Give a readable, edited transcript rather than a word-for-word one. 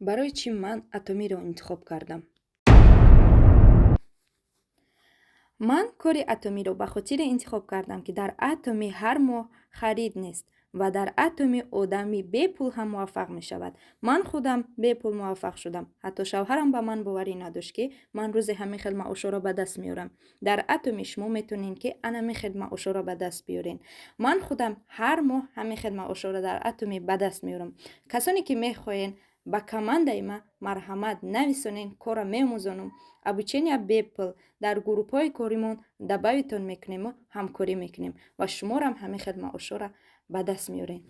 барои чӣ ман атомиро интихоб кардам? ман кори атомиро ба хотире интихоб кардам, ки дар атоми ҳар моҳ харид нест ва дар атоми одамӣ бепул ҳам муваффақ мешавад. Ман худам бепул муваффақ шудам. Ҳатто шавҳарам ба ман боварӣ надошт, ки ман рӯзе ҳамин хел маошҳоро ба даст меорам. Дар атоми шумо метавонед, ки анамин хел маошҳоро ба даст биёред. Ман худам ҳар моҳ ҳамин хел маошҳоро дар атоми ба даст меорам. Касоне ки мехоҳед ба командаи ман марҳамат нависонен, кора меомӯзонам. Обучения бепул дар группҳои коримон дабавитон мекунем, ҳамкорӣ мекунем ва шуморам ҳамин хел маошҳоро ба даст меорем.